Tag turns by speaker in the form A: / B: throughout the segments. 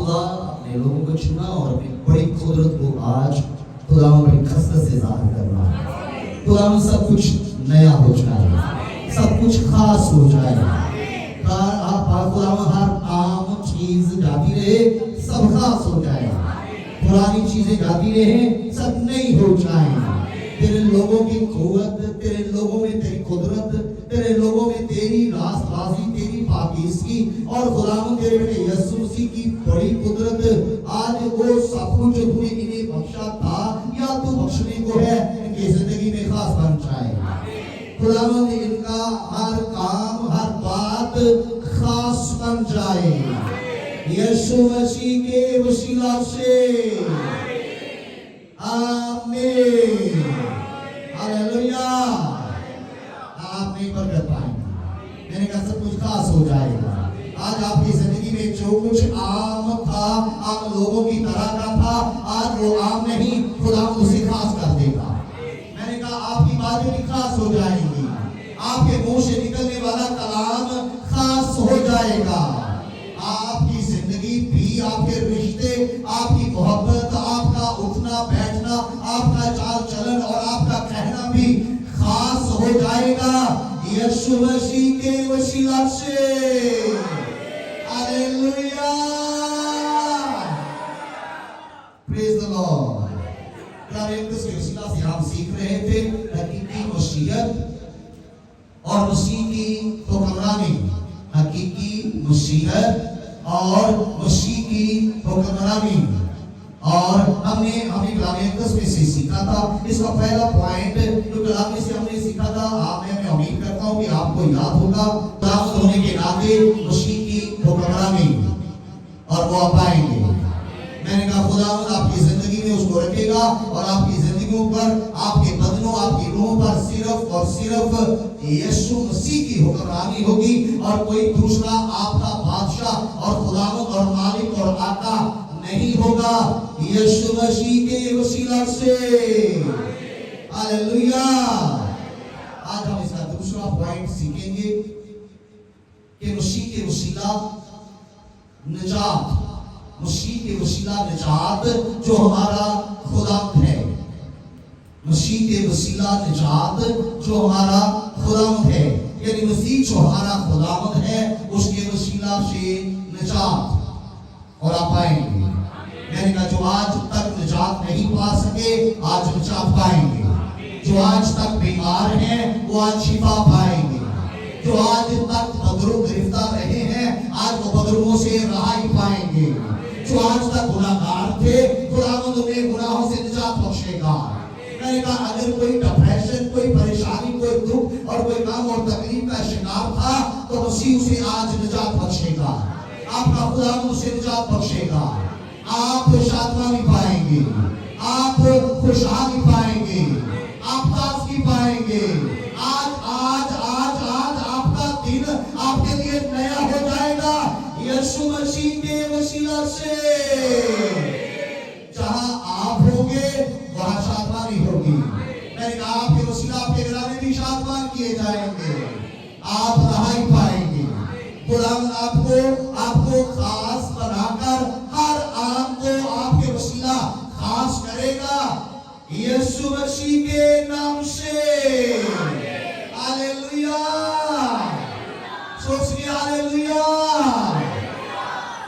A: खुदा अपने लोगों को चुना और अपनी बड़ी कुदरत को आज खुदा बड़ी कसरत से जाहिर करना है। खुदा सब कुछ नया हो जाए, सब कुछ खास हो जाए। खुदा हर आम चीज जाती रहे, सब खास हो जाए। पुरानी चीजें जाती रहे, सब नई हो जाए। तेरे लोगों की कुव्वत, तेरे लोगों में तेरी कुदरत, तेरे लोगों में तेरी रास्तबाजी, तेरी पाकीज़गी और खुदावंद तेरे बेटे यीशु मसीह की बड़ी कुदरत आज वो सब कुछ जो तूने इन्हें बख्शा था या तू बख्शने को है, इनकी जिंदगी में खास बन जाए। खुदावंद इनका हर काम, हर बात खास बन जाए यीशु मसीह के वसीला से। आमीन, हालेलुया। आप नहीं बरकत पाएंगे, मैंने कहा सब कुछ खास हो जाएगा। आज आपकी जिंदगी में जो कुछ आम था, आम लोगों की तरह का था, आज वो आम नहीं, खुदा उसे खास कर देगा। मैंने कहा आपकी बातें भी खास हो जाएंगी, आपके मुंह से निकलने वाला कलाम खास हो जाएगा। आपकी जिंदगी भी, आपके रिश्ते, आपकी मोहब्बत, आपका उठना बैठना, आपका चाल चलन और आपका कहना भी खास हो जाएगा यीशु मसीह के वसीला से। Hallelujah, praise the Lord. के वसीला से हम सीख रहे थे हकीकी मसीहत और मसीह की हुक्मरानी, हकीकी मसीहत और मसीह की हुक्मरानी। और हमने कलाम में से सीखा था, इसका पहला पॉइंट जो कलाम में से हमने सीखा था, मैं उम्मीद करता हूँ कि आपको याद होगा। खुदावंद होने के नाते मसीह की हुक्मरानी और वो आप पाएंगे। मैंने कहा खुदावंद आपकी जिंदगी में उसको रखेगा और आपकी जिंदगियों पर, आपके बदनों, आपकी रूह पर सिर्फ और सिर्फ यीशु मसीह की हुक्मरानी होगी और कोई दूसरा आपका बादशाह और खुदावंद और मालिक और आका नहीं होगा यीशु मसीह के वसीला से। हालेलुया। आज हम इसका दूसरा पॉइंट सीखेंगे कि मसीह के वसीला निजात, मसीह के वसीला निजात जो हमारा खुदावंद है, मसीह के वसीला निजात जो हमारा खुदावंद है, यानी मसीह जो हमारा खुदावंद है उसके वसीला से निजात और आप पाएंगे। मैंने कहा जो आज तक निजात नहीं पा सके आज निजात पाएंगे, जो आज तक बीमार हैं वो आज शिफा पाएंगे, जो आज तक बदरू गिरफ्तार रहे हैं आज वो बदरुओं से रहाई पाएंगे, जो आज तक गुनाहगार थे खुदावंद उन्हें गुनाहों से निजात बख्शेगा। मैंने कहा अगर कोई डिप्रेशन, कोई परेशानी, कोई दुख और कोई गम और तकलीफ का शिकार था तो मसीह उसे आज निजात बख्शेगा। आपका खुदावंद उसे निजात बख्शेगा। आप शांति पाएंगे, आप खुशहाली पाएंगे, आप ताजगी पाएंगे। आज आज आज आज आपका दिन आपके लिए नया हो जाएगा यीशु मसीह के वसीला से। जहां आप होंगे वहां शांति होगी। मैंने कहा आपके वसीला आपके घराने भी शांति किए जाएंगे, आप रहाई पाएंगे। खुदावंद आपको खास बनाकर हर आम को आपके वसीला खास करेगा यीशु मसीह के नाम से। हालेलुया, सोचिए हालेलुया।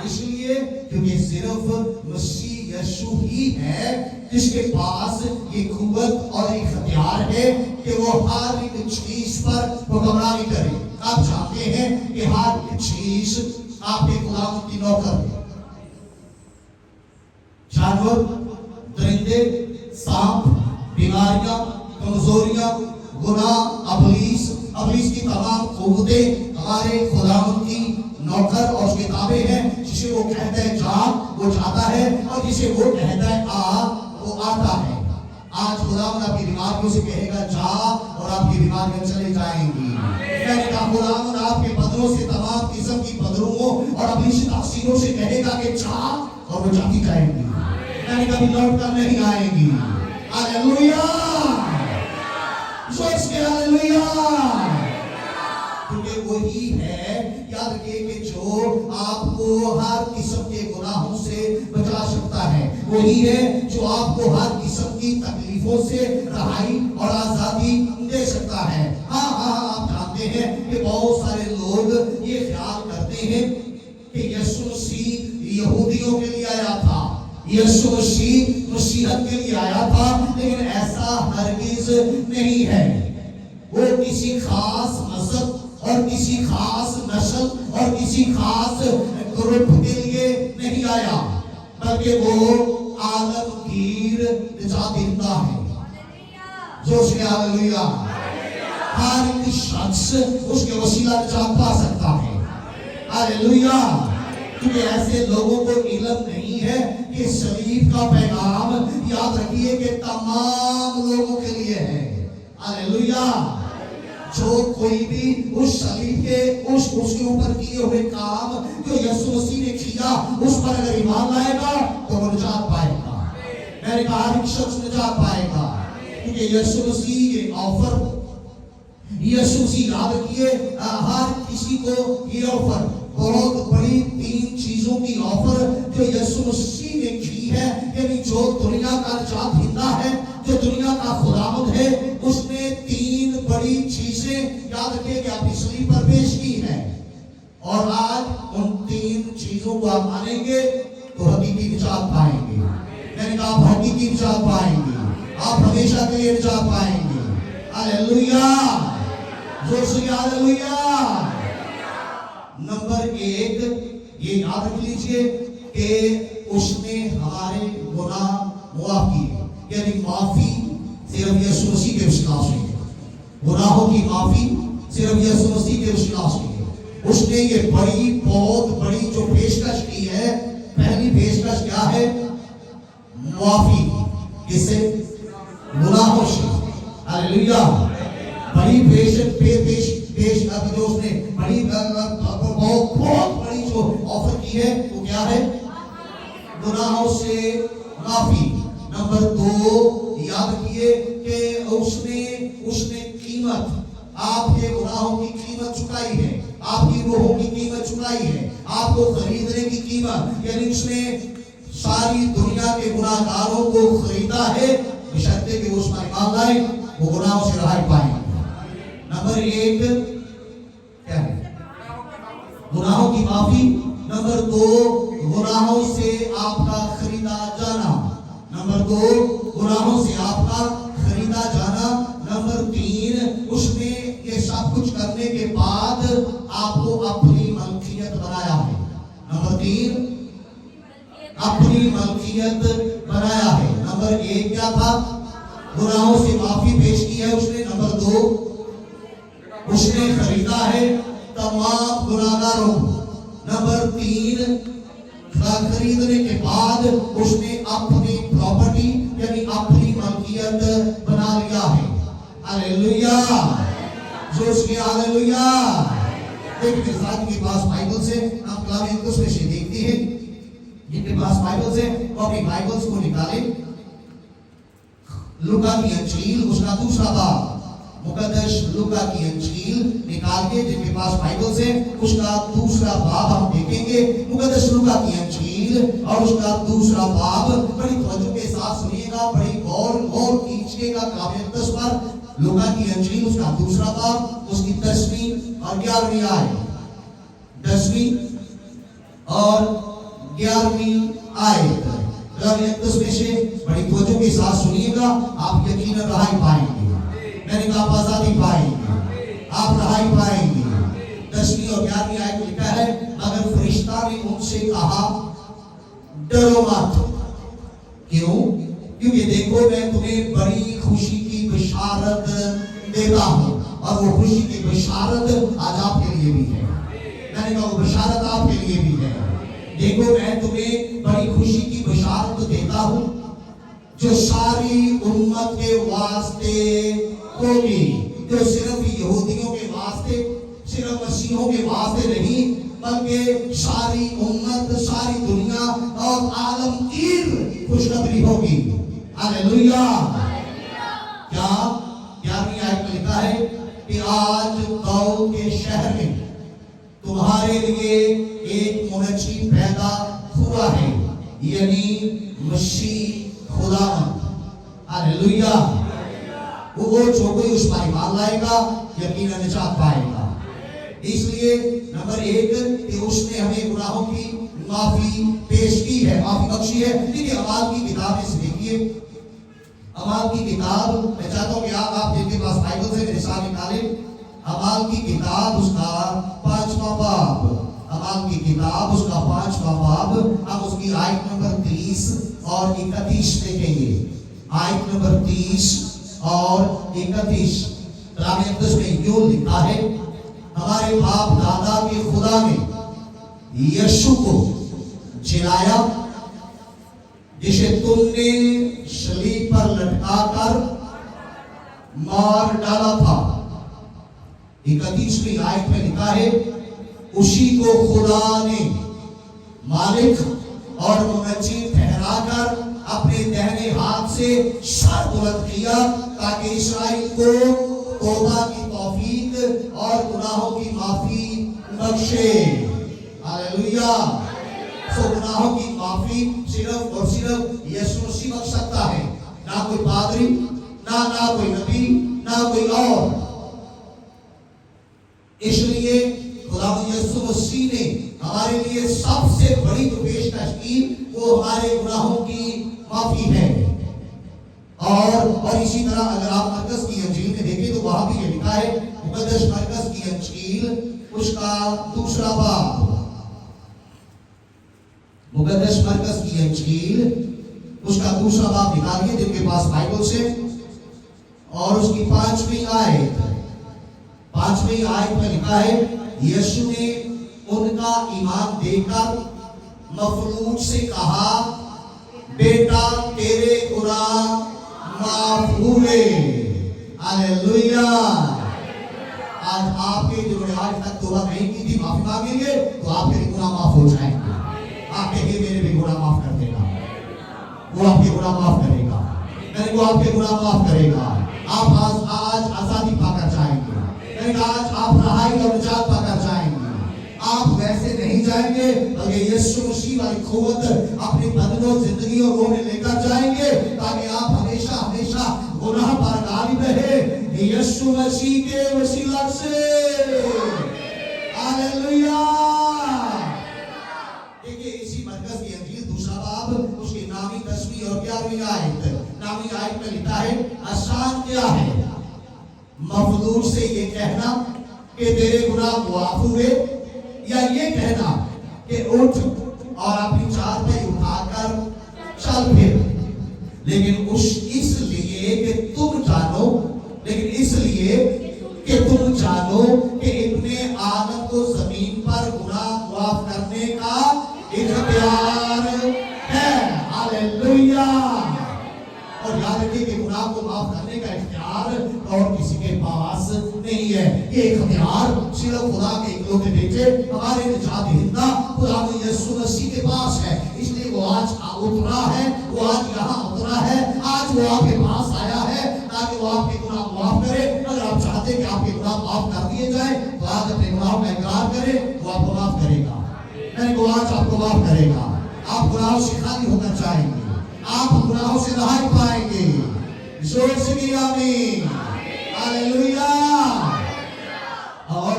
A: इसलिए क्योंकि सिर्फ मसीह यीशु ही है जिसके पास ये कुव्वत और एक हथियार है कि वो हर एक चीज पर हुक्मरानी करे। आप जानते हैं कि हर चीज आपके खुदावंद की नौकर है। जानवर, दरिंदे, सांप, बीमारियां, कमजोरियां, गुनाह, अबलीस की तमाम कुव्वतें हमारे खुदावंद की नौकर और उसके ताबे हैं। जिसे वो कहता है जा वो जाता है और जिसे वो कहता है आ वो आता है। आज खुदावंद आपकी बीमारियों से कहेगा जा और आपकी बीमारियां चले जाएंगी। मैंने कहा खुदावंद आपके बदरों से तमाम किस्म की बदरों और अपनी तासीरों से कहेगा कि जा और वो जाती जाएंगी। मैंने कभी लौट कर नहीं आएंगी। हालेलुया, जोर से हालेलुया। क्योंकि وہی ہے، یاد رکھیے کہ جو آپ کو ہر قسم کے گناہوں سے بچا سکتا ہے، وہی ہے جو آپ کو ہر قسم کی تکلیفوں سے رہائی اور آزادی دے سکتا ہے۔ ہاں آپ جانتے ہیں کہ بہت سارے لوگ یہ خیال کرتے ہیں کہ یسوع مسیح یہودیوں کے لیے آیا تھا، یسوع مسیح مسیحیت کے لیے آیا تھا، لیکن ایسا ہرگز نہیں ہے۔ وہ کسی خاص مذہب اور کسی خاص نسل اور کسی خاص گروپ کے لیے نہیں آیا، بلکہ وہ عالمگیر نجات دہندہ ہے۔ جو اس کے ہاللویا، ہر ایک شخص اس کے وسیلہ نجات پا سکتا ہے۔ ہاللویا، کیونکہ ایسے لوگوں کو علم نہیں ہے کہ صلیب کا پیغام، یاد رکھیے کہ تمام لوگوں کے لیے ہے۔ ہاللویا، جو کوئی بھی اس صلیب کے اس کے اوپر کیے ہوئے کام جو یسوع مسیح نے کیا، اس پر اگر ایمان لائے گا تو وہ نجات پائے گا۔ میں نے کہا ہر ایک شخص نجات پائے گا، کیونکہ یسوع مسیح یہ آفر، یسوع مسیح یاد رکھیے ہر کسی کو یہ آفر، بہت بڑی 3 چیزوں کی آفر جو یسوع مسیح نے کی ہے، یعنی جو دنیا کا نجات دہندہ ہے، جو دنیا کا خداوند ہے، اس نے 3 بڑی چیزیں یاد رکھیے کہ اپنی صلیب پر پیش کی ہے، اور آج ان 3 چیزوں کو آپ مانیں گے تو حقیقی نجات پائیں گے۔ یعنی کہ آپ حقیقی نجات پائیں گے، آپ ہمیشہ کے لیے نجات پائیں گے۔ ہاللویا، زور سے ہاللویا۔ نمبر 1 یہ یاد رکھ لیجئے کہ اس نے ہمارے گناہ معاف کیے، یعنی معافی صرف یسوع مسیح کے وسیلہ سے ہے۔ گناہوں کی معافی صرف یسوع مسیح کے وسیلہ سے ہے۔ اس نے یہ بڑی بہت بڑی جو پیشکش کی ہے، پہلی پیشکش کیا ہے؟ معافی، کس سے؟ گناہوں سے۔ ہاللویا، بڑی جو اس نے بڑی بہت بڑی جو آفر کی ہے وہ کیا ہے؟ گناہوں سے معافی۔ نمبر 2 یاد رکھیے کہ اس نے قیمت، آپ کے گناہوں کی قیمت چکائی ہے، آپ کی روحوں کی قیمت چکائی ہے، آپ کو خریدنے کی قیمت، یعنی اس نے ساری دنیا کے گناہ گاروں کو خریدا ہے، بشرطے کہ وہ اس پر ایمان لائیں، وہ گناہوں سے رہائی پائیں۔ نمبر 1 کیا ہے؟ گناہوں کی معافی۔ نمبر 2 گناہوں سے آپ کا خریدا جانا۔ نمبر 2 گناہوں سے آپ کا خریدا جانا۔ نمبر 3 اس نے یہ سب کچھ کرنے کے بعد آپ کو اپنی ملکیت بنایا ہے۔ نمبر 3 اپنی ملکیت بنایا ہے۔ نمبر 1 کیا تھا؟ گناہوں سے معافی پیش کی ہے اس نے۔ نمبر 2 اس نے خریدا ہے تمام گناہگاروں کو۔ نمبر 3 خریدنے کے بعد اس نے اپنی پراپرٹی یعنی اپنی ملکیت بنا لیا ہے۔ ہاللویا، جو اس کے ہاللویا۔ دیکھیں ساتھ کے پاس بائبل سے ہم کلام اقدس میں سے دیکھتے ہیں، جن کے پاس بائبل سے وہ اپنی بائبلز کو نکالیں۔ لوکا کی انجیل اس کا 2 باب، مقدس لوکا کی انجیل نکال کے جن کے پاس بائبل سے اس کا 2 باب ہم دیکھیں گے۔ مقدس لوکا کی انجیل اور اس کا 2 باب، بڑی توجہ کے ساتھ سنیے گا، بڑی غور کیجیے گا کلام اقدس پر۔ لوکا کی انجیل اس کا 2 باب، اس کی 10ویں اور 11ویں آیت، 10ویں اور 11ویں آیت کلام اقدس میں سے بڑی توجہ کے ساتھ سنیے گا، آپ یقیناً رہائی پائیں گے۔ یعنی کہ آپ آزادی پائیں گے، آپ رہائی پائیں گے۔ 10ویں اور 11ویں آیت میں لکھا ہے، مگر فرشتہ نے ان سے کہا ڈرو مت۔ کیوں؟ کیونکہ دیکھو میں تمہیں بڑی خوشی کی بشارت دیتا ہوں، اور وہ خوشی کی بشارت آج آپ کے لیے بھی ہے۔ میں نے کہا وہ بشارت آپ کے لیے بھی ہے۔ دیکھو میں تمہیں بڑی خوشی کی بشارت دیتا ہوں جو ساری امت کے واسطے ہوگی، جو صرف یہودیوں کے واسطے، صرف مسیحوں کے واسطے نہیں، بلکہ ساری امت، ساری دنیا اور عالمگیر خوشخبری ہوگی۔ ہاللویا۔ کیا 11ویں آیت میں لکھا ہے کہ آج داؤد کے شہر میں तुम्हारे लिए एक मुनज्जी पैदा हुआ है, यानी मसीह खुदावंद। हालेलुया। वो जो कोई उस पर ईमान लाएगा यकीनन निजात पाएगा। इसलिए नंबर 1 कि उसने हमें गुनाहों की माफी पेश की है, माफी बख्शी है। देखिए अमाल की किताब में से देखिए, अमाल की किताब, मैं चाहता हूं कि आप जिनके पास बाइबल से मेरे साथ निकालें, अमाल की किताब उसका 5वां बाब, अमाल की किताब उसका 5वां बाब, हम उसकी आयत नंबर 30 और 31 देखेंगे। आयत नंबर 30 और 31 कलाम मुक़द्दस में यूं लिखा है, हमारे बाप दादा के खुदा ने यीशु को जिलाया, जिसे तुमने सलीब पर लटकाकर मार डाला था। 31वीं आयत में लिखा है, उसी को खुदा ने मालिक और मुनज्जी ठहराकर अपने दाहिने हाथ से सर बुलंद किया, ताकि इस्राएल को तौबा की तौफीक और गुनाहों की माफी बख्शे। हालेलुया। सो गुनाहों की माफी सिर्फ और सिर्फ यीशु मसीह बख्श सकता है, ना कोई पादरी, ना कोई नबी, ना कोई और। इसलिए खुदावंद यीशु मसीह ने हमारे लिए सबसे बड़ी जो पेशकश की वो हमारे गुनाहों की माफी है। और इसी तरह अगर आप मरकस की अंजील में देखें तो वहां भी ये लिखा है, मुक़द्दस मरकस की अंजील उसका 2 बाब, मुक़द्दस मरकस की अंजील उसका 2 बाब निकालिए जिनके पास बाइबल से, और उसकी 5वीं आयत, 5वीं आयत में लिखा है, यीशु ने उनका ईमान देकर मफलूज से कहा, बेटा तेरे गुनाह माफ हुए। हालेलुया। आज आपके जिन्होंने आज तक तौबा नहीं की थी, माफी मांगेंगे तो आपके गुनाह माफ हो जाएंगे। आप कहेंगे मेरे भी गुनाह माफ कर देगा, वो आपके गुनाह माफ करेगा, यानी वो आपके गुनाह माफ करेगा। आप आज आजादी पाकर जाएंगे, यानी आज आप रहाई और निजात पाकर जाएंगे। आप वैसे नहीं जाएंगे बल्कि यीशु मसीह वाली क़ुव्वत अपनी बदनो जिंदगी और में लेकर जाएंगे, ताकि आप हमेशा हमेशा गुनाह पर गालिब रहे यीशु मसीह के वसीला से। हालेलुया। देखिए इसी मरकस की अंजील 2 बाब उसकी नामी 10वीं और 11वीं आयत, नामी आयत में लिखा है, आसान क्या है मफलूज से ये कहना कि तेरे गुनाह माफ हुए, या ये कहना कि उठ और अपनी चादर उठाकर चल फिर। लेकिन इसलिए कि तुम जानो, लेकिन इसलिए कि तुम जानो कि इब्ने आदम को जमीन पर गुनाह माफ करने का इख्तियार है। हालेलुया। और याद रखिए कि गुनाह को माफ करने का इख्तियार और किसी के पास नहीं है। ये इख्तियार सिर्फ खुदा के इकलौते बेटे हमारे निजात दहिंदा खुदावंद यीशु मसीह के पास है। इसलिए वो आज उतरा है, वो आज यहाँ उतरा है, आज वो आपके पास आया है ताकि वो आपके गुनाह माफ करे। अगर आप चाहते हैं कि आपके गुनाह माफ कर दिए जाए तो आज अपने गुनाहों का इकरार करें, वो आपको माफ करेगा। नहीं वो आज आपको माफ करेगा। आप गुनाहों से खाली होकर जाएंगे, आप गुनाहों से रहाई पाएंगे। जोर से भी आमीन। हालेलुया। और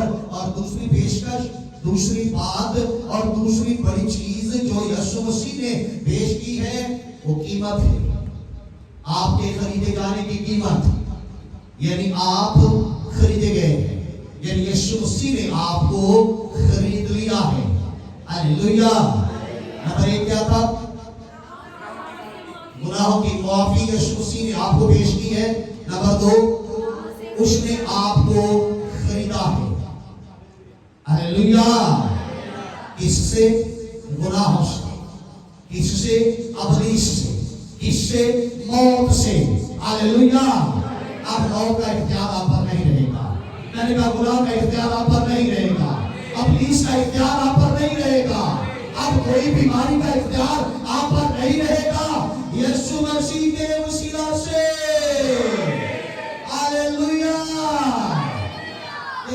A: दूसरी पेशकश, दूसरी बात और दूसरी बड़ी चीज जो यीशु मसीह ने पेश की है वो कीमत है, आपके खरीदे जाने की कीमत, यानी आप खरीदे गए हैं, यानी यीशु मसीह ने आपको खरीद लिया है। हालेलुया। नंबर 1 क्या था? गुनाहों की माफी यीशु मसीह ने आपको पेश की है। नंबर 2 उसने आपको खरीदा है। हालेलुया। किससे? गुनाहों से। किससे? अबलीस से। किससे? मौत से। हालेलुया। अब मौत का इख्तियार आप पर नहीं रहेगा, मैंने कहा गुनाह का इख्तियार आप पर नहीं रहेगा, अबलीस का इख्तियार आप पर नहीं रहेगा, अब कोई बीमारी का इख्तियार आप पर नहीं रहेगा यीशु मसीह के वसीला से। हालेलुया।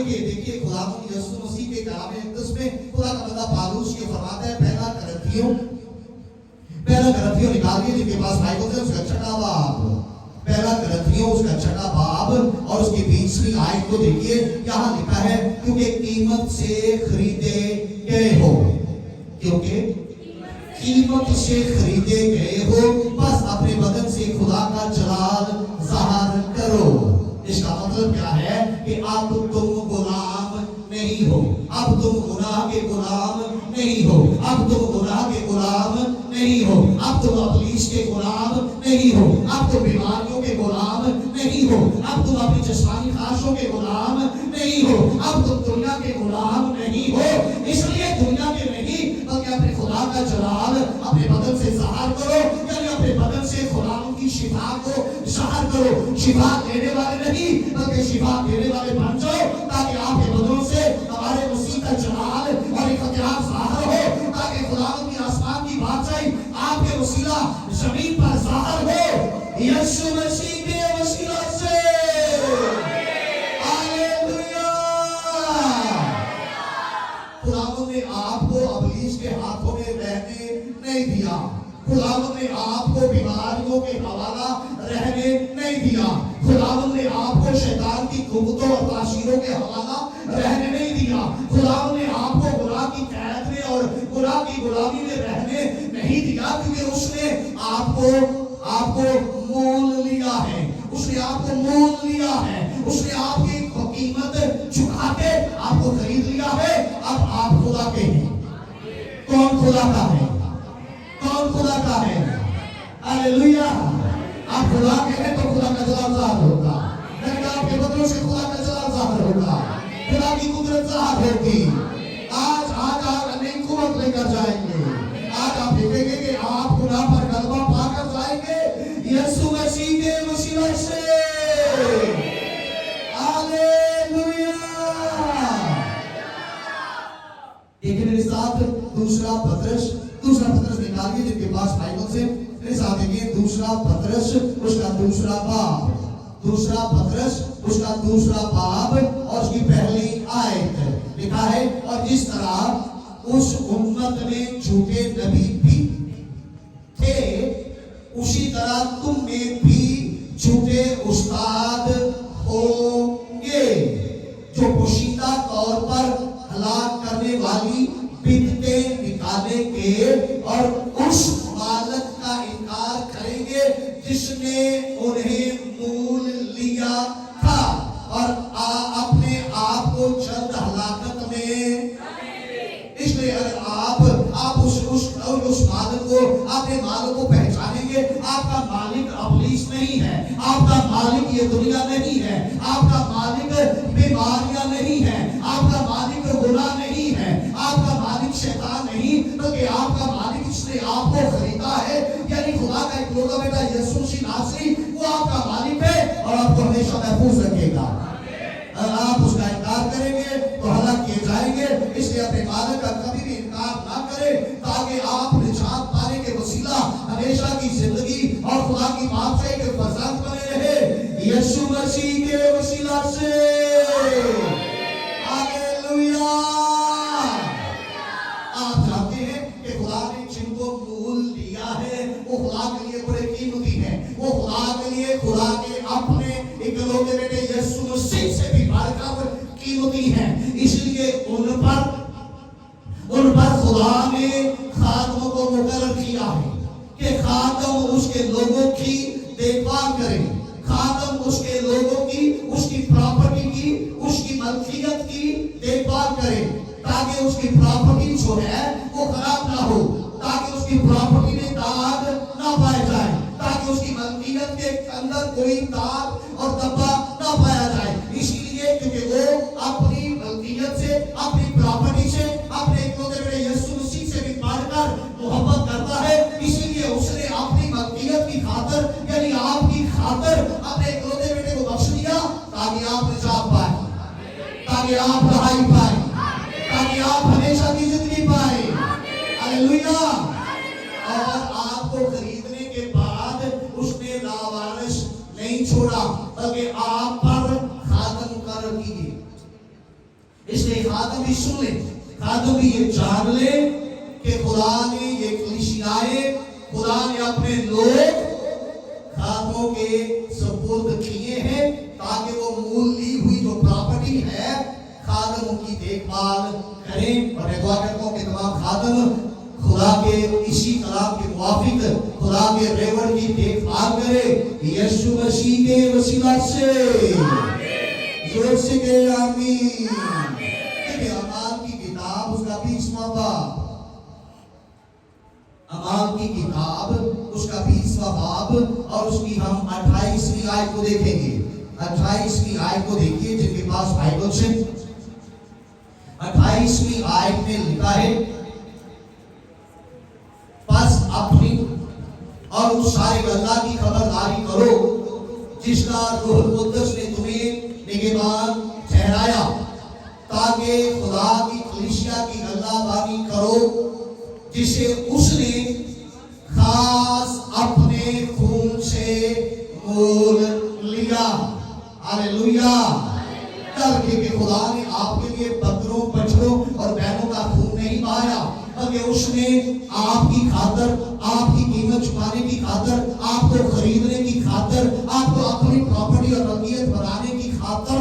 A: देखिए खुदावंद यीशु मसीह के कलाम मुक़द्दस में खुदा का बंदा पौलुस ये फरमाता है, पहला करंथियों निकालिए जिनके पास बाइबल है, उसका छठा बाब, पहला करंथियों उसका छठा बाब और उसकी 20वीं आयत को देखिए। यहाँ लिखा है, क्योंकि कीमत से खरीदे गए हो, क्योंकि कीमत से खरीदे गए हो, बस अपने बदन से खुदा का जलाल ज़ाहिर करो। इसका मतलब क्या है कि अब तुम गुलाम नहीं हो, अब तुम गुनाह के गुलाम नहीं हो, अब तुम गुनाह के गुलाम नहीं हो, अब तुम इब्लीस के गुलाम नहीं हो, अब तुम बीमारियों के गुलाम नहीं हो, अब तुम अपनी जिस्मानी ख्वाहिशों के गुलाम नहीं हो, अब तुम दुनिया के गुलाम नहीं हो। इसलिए दुनिया के नहीं बल्कि अपने खुदा का जलाल अपने बदन से ज़ाहिर करो, यानी अपने बदन से खुदा की शिफा को ज़ाहिर करो। शिफा देने वाले नहीं बल्कि शिफा देने वाले बन जाओ, ताकि आपके बदनों से हमारे मसीह का जलाल और इख्तियार ज़ाहिर हो, ताकि खुदा की आसमान की बादशाही आपके वसीला ज़मीन पर ज़ाहिर हो, यीशु मसीह के वसीला से। हालेलुया। खुदावंद ने आपको इब्लीस के हाथों में रहने नहीं दिया, खुदावंद ने आपको बीमारियों के हवाला रहने नहीं दिया, खुदावंद ने आपको शैतान की कुव्वतों और तासीरों के हवाला रहने नहीं दिया, खुदावंद ने आपको गुनाह की कैद में और गुनाह की गुलामी में रहने नहीं दिया, क्योंकि उसने आपको मोल लिया है, उसने आपको मोल लिया है, उसने आपकी कीमत चुका के आपको खरीद लिया है। अब आप खुदा के हैं। कौन खुदा का है? कौन खुदा का है? हालेलुया। आप खुदा के हैं तो खुदा का जलाल ज़ाहिर होगा, लेकिन आपके बदलों से खुदा का जलाल ज़ाहिर होगा, खुदा की कुदरत ज़ाहिर होगी। आज आप अनेक कुव्वत लेकर जाएंगे। आज आप देखेंगे कि आप खुदा पर गलबा पाकर जाएंगे यीशु मसीह के वसीले से। हालेलुया। देखिए मेरे साथ दूसरा पत्रस निकालिए जिनके पास बाइबल से, मेरे साथ देखिए दूसरा पत्रस उसका दूसरा दूसरा बाब और उसकी पहली आयत लिखा है, और जिस तरह उस उम्मत में झूठे नबी भी थे, उसी तरह तुम में भी झूठे उस्ताद होंगे, जो पोशीदा तौर पर हलाक करने वाली बिदतें निकालेंगे और उस मालिक का इनकार करेंगे जिसने उन्हें मोल लिया था, और अपने आप को जल्द हलाकत में। इसलिए अगर आप उस मालिक को, अपने मालिक को पहचानेंगे, आपका मालिक इब्लीस नहीं है, आपका मालिक ये दुनिया नहीं है, आपका मालिक बीमारियां नहीं है, आपका मालिक गुनाह नहीं है, आपका मालिक शैतान नहीं, बल्कि आपका मालिक जिसने आपको खरीदा है, यानी खुदा का इकलौता बेटा यीशु मसीह नासरी, वो आपका मालिक है और आपको हमेशा महफूज रखेगा। आप उसका इनकार करेंगे तो हलाक किए जाएंगे। इसलिए अपने मालिक का कभी भी इनकार ना करें, ताकि आप निजात पाने के वसीला हमेशा की जिंदगी और खुदा की बादशाही के फरजंद बने रहे यीशु मसीह के वसीला से। हालेलुया। आप जानते हैं कि खुदा ने जिनको मोल लिया है वो खुदा के लिए बड़े कीमती हैं, वो खुदा के लिए, खुदा के अपने इकलौते बेटे यीशु मसीह से भी बढ़कर कीमती हैं। इसलिए उन पर खुदा ने खादमों को मुकर्रर किया है कि खादम उसके लोगों की देखभाल करें, खादम उसके लोगों की, उसकी प्रॉपर्टी की, उसकी मलकियत की देखभाल करें, ताकि उसकी प्रॉपर्टी जो है वो खराब ना हो, ताकि उसकी प्रॉपर्टी में दाग ना पाया जाए, ताकि उसकी मलकियत के अंदर कोई दाग और धब्बा ना पाया जाए। इसलिए क्योंकि वो अपनी मलकियत से, अपनी प्रॉपर्टी से, अपने इकलौते बेटे यीशु मसीह से भी बढ़कर मोहब्बत करता है, इसीलिए उसने अपनी मलकियत की खातिर, यानी आपकी खातिर अपने इकलौते बेटे को बख्श दिया, ताकि आप निजात पाए, ताकि आप रहाई पाए, ताकि आप हमेशा की जिंदगी पाए। हालेलुया। और आपको खरीदने के बाद उसने लावारिस नहीं छोड़ा, बल्कि आप पर खादम मुकर्रर कीजिए। خادم بھی سن لیں، خادم بھی یہ جان لیں کہ خدا نے یہ کلیسیائیں، خدا نے اپنے لوگ خادموں کے سپرد کیے ہیں تاکہ وہ مول لی ہوئی جو پراپرٹی ہے خادموں کی دیکھ بھال کریں۔ اور میں دعا کرتا ہوں کہ تمام خادم خدا کے اسی کلام کے موافق خدا کے ریوڑ کی دیکھ بھال کرے یسوع مسیح کے وسیلہ سے، زور سے کہے آمین۔ کہ اعمال کی کتاب اس کا 20واں باب، اعمال کی کتاب اس کا 20واں باب اور اس کی ہم 28ویں آیت کو دیکھیں گے۔ 28ویں آیت کو دیکھیے جن کے پاس بائبل سے۔ 28ویں آیت میں لکھا ہے پس اپنی اور اس سارے اللہ کی خبرداری کرو جس کا روح القدس نے تمہیں نگہبان ٹھہرایا تاکہ خدا کی کلیسیا کی اللہ بانی کرو جسے اس نے خاص اپنے خون سے مول لیا۔ ہاللیلویہ۔ کر کے خدا نے آپ کے لیے بکروں بچڑوں اور بیلوں کا خون نہیں بہایا بلکہ اس نے آپ کی خاطر، آپ کی قیمت چکانے کی خاطر، آپ کو خریدنے کی خاطر، آپ کو اپنی پراپرٹی اور ملکیت بنانے کی خاطر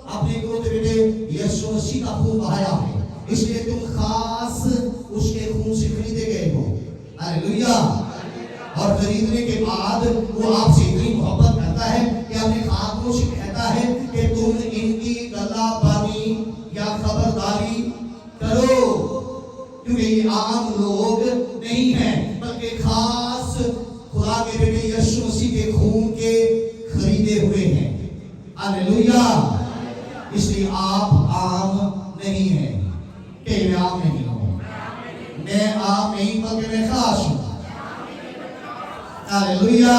A: اپنے اکلوتے بیٹے یسوع مسیح کا خون بہایا ہے۔ اس لیے تم خاص اس کے خون سے خریدے گئے ہو۔ ہاللیلویہ۔ اور خریدنے کے بعد وہ آپ سے اتنی محبت کرتا ہے کہ اپنے خادموں سے کہتا ہے کہ تم ان کی گلہ بانی یا خبرداری کرو، کیونکہ یہ عام لوگ نہیں ہیں بلکہ خاص خدا کے بیٹے یسوع مسیح کے خون کے خریدے ہوئے ہیں۔ ہاللیلویہ۔ اس لیے آپ عام نہیں ہیں کہ میں عام نہیں ہوں، میں عام نہیں بلکہ میں خاص ہوں۔ ہاللیلویہ۔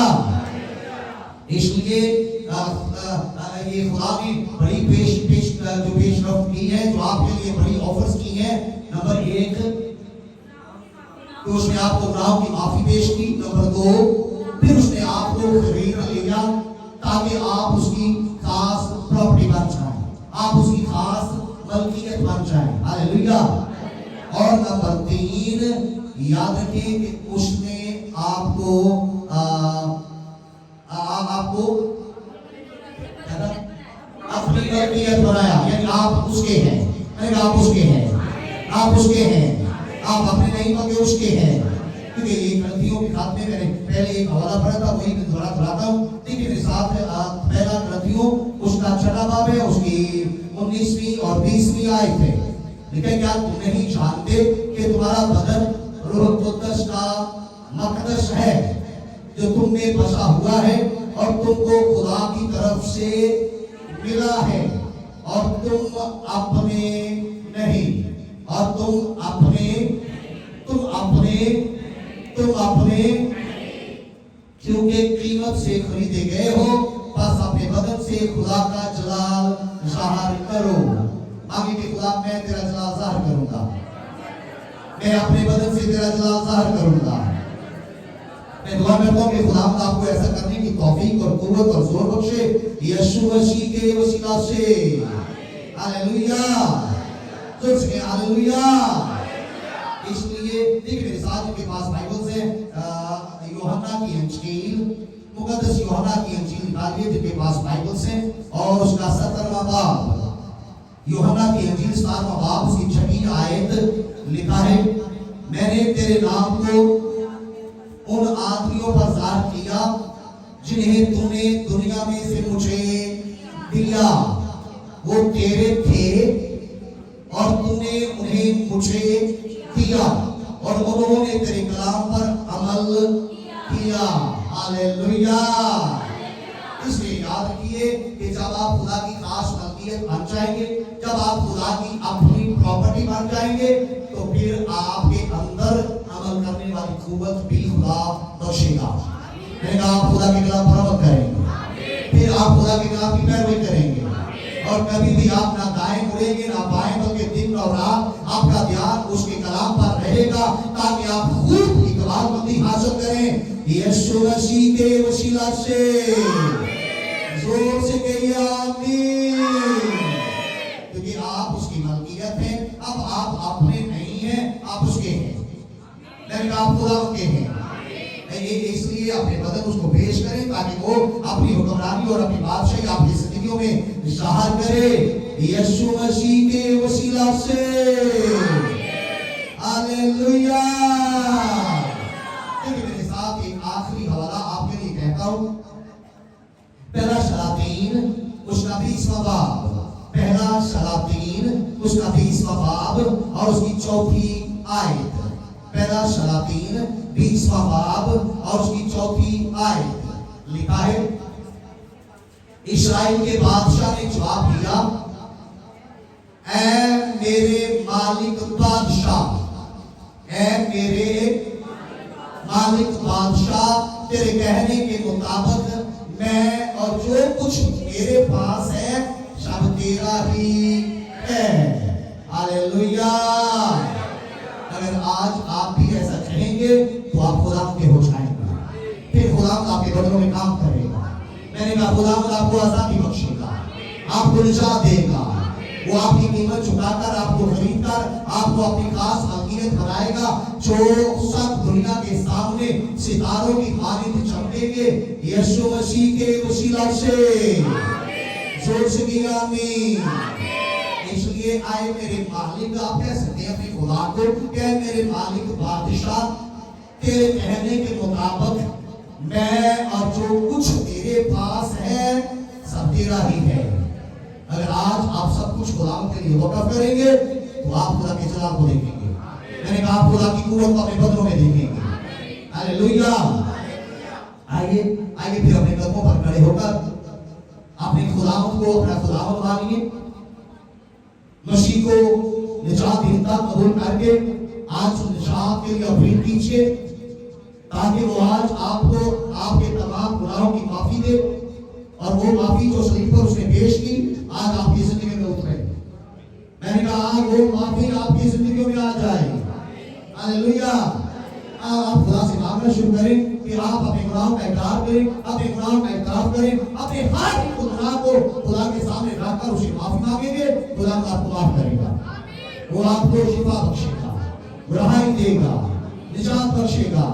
A: اس لیے یہ خدا نے بڑی پیش رفت کی ہے، جو آپ کے لیے بڑی آفرز کی ہیں۔ نمبر 1 تو اس نے آپ کو گناہوں کی معافی پیش کی۔ نمبر 2 پھر اس نے آپ کو خرید لیا تاکہ آپ اس کی خاص پراپرٹی بن جائیں، آپ اس کی خاص ملکیت بن جائیں۔ ہاللیلویہ۔ اور نمبر 3 یاد رکھیں کہ اس نے آپ کو اپنی ملکیت بنایا، یعنی آپ اس کے ہیں، آپ اس کے ہیں، آپ اس کے ہیں، آپ اپنے نہیں بلکہ اس کے ہیں۔ کیونکہ یہ غلطیوں کے خاتمے میں پہلے ایک حوالہ پڑھا تھا، وہی میں دوبارہ دہراتا ہوں۔ لیکن میرے ساتھ پہلا غلطیوں اس کا 6واں باب ہے، اس کی 19ویں اور 20ویں آیت ہے۔ لیکن کیا تم نہیں جانتے کہ تمہارا بدن روح القدس کا مقدس ہے جو تم میں بسا ہوا ہے اور تم کو خدا کی طرف سے ملا ہے، اور تم اپنے نہیں، اور تم اپنے کیونکہ قیمت سے خریدے گئے ہو، بس اپنے بدن سے خدا کا جلال ظاہر کرو۔ آگے کہ خدا میں تیرا جلال ظاہر کروں گا، میں اپنے بدن سے تیرا جلال ظاہر کروں گا۔ میں دعا کرتا ہوں کہ خدا آپ کو ایسا کرنے کی توفیق اور قوت اور زور بخشے یسوع مسیح کے وسیلہ سے۔ ہاللیلویہ۔ زور سے ہاللیلویہ۔ اس لیے دیکھیں میرے ساتھ کے پاس بائبل سے یوحنا کی انجیل، مقدس یوحنا کی انجیل نکالیے جن کے پاس بائبل سے، اور اس کا 17واں باب، یوحنا کی انجیل 17واں باب اس کی 6 آیت لکھا ہے، میں نے تیرے نام کو ان آدمیوں پر ظاہر کیا جنہیں تو نے دنیا میں سے مجھے دیا، وہ تیرے تھے اور تو نے انہیں مجھے دیا اور انہوں نے تیرے کلام پر عمل کیا۔ ہاللیلویہ۔ اس لیے یاد رکھیے کہ جب آپ خدا کی خاص ملکیت بن جائیں گے، جب آپ خدا کی اپنی پراپرٹی بن جائیں گے، تو پھر آپ کے اندر عمل کرنے والی قوت بھی خدا بخشے گا۔ پھر آپ خدا کے کلام پر عمل کریں گے، پھر آپ خدا کے کلام کی پیروی کریں گے، اور کبھی بھی آپ نہ دائیں مڑیں گے نہ بائیں، بلکہ دن اور رات آپ کا دھیان اس کے کلام پر رہے گا تاکہ آپ خوب اقبال مندی حاصل کریں یسوع مسیح کے وسیلہ سے۔ زور سے کہیے آمین۔ کیونکہ آپ اس کی ملکیت آپ اپنے نہیں ہیں، آپ اس کے ہیں، لیکن آپ خدا کے ہیں۔ اس لیے اپنے بدن اس کو پیش کریں تاکہ وہ اپنی حکمرانی اور اپنی بادشاہی آپ کی زندگیوں میں ظاہر کرے یسوع مسیح کے وسیلہ سے۔ ہاللویا۔ میرے ساتھ ایک آخری حوالہ آپ کے لیے کہتا ہوں، پہلا سلاطین اس کا 20واں باب، پہلا سلاطین اس کا 20واں باب اور اس کی 4تھی آیت۔ پہلا سلاطین 20واں باب اور اس کی 4تھی آیت لکھا ہے، اسرائیل کے بادشاہ نے جواب دیا، اے میرے مالک بادشاہ، اے میرے مالک بادشاہ، تیرے کہنے کے مطابق میں اور جو کچھ میرے پاس ہے سب تیرا ہی ہے۔ ہاللویا۔ اگر آج آپ بھی ایسا کہیں گے تو آپ خدا کے ہو جائیں گے، پھر خدا آپ کے بدنوں میں کام کرے گا۔ میں نے کہا خدا آپ کو آزادی بخشے گا، آپ کو نجات دے گا، وہ آپ کی قیمت چکا کر، آپ کو خرید کر آپ کو اپنی خاص ملکیت بنائے گا، جو سب دنیا کے سامنے ستاروں کی مانند چمکیں گے یسوع مسیح کے وسیلہ سے۔ زور سے کہیے آمین۔ اس لیے آئے میرے مالک، آپ کہہ سکتے ہیں اپنے خدا کو کہ میرے مالک بادشاہ، تیرے کہنے کے مطابق میں اور جو کچھ تیرے پاس ہے سب تیرا ہی ہے۔ اگر آج آپ سب کچھ خدا کے لیے وقف کریں گے تو آپ خدا کے جلال کو دیکھیں گے، میں نے کہا آپ خدا کی قوت کو اپنے بدنوں میں دیکھیں گے۔ ہاللویا۔ آئیے پھر اپنے قدموں پر کھڑے ہو کر اپنے خداوند کو اپنا خداوند مانیے، مسیح کو نجات دہندہ قبول کر کے آج نجات کے لیے اپیل کیجیے تاکہ وہ آج آپ کو آپ کے تمام گناہوں کی معافی دے، اور وہ معافی جو صلیب پر اس نے پیش کی آج آپ کی زندگی میں اترے۔ میں نے کہا آج وہ معافی آپ کی زندگیوں میں آ جائے۔ ہاللویا۔ آپ خدا سے مانگنا شروع کریں کہ آپ اپنے گناہوں کا اقرار کریں، اپنے گناہوں کا اعتراف کریں، اپنے ہر ایک گناہ کو خدا کے سامنے رکھ کر اسے معافی مانگیں گے، خدا آپ کو معاف کرے گا، وہ آپ کو شفا بخشے گا، رہائی دے گا، نجات بخشے گا۔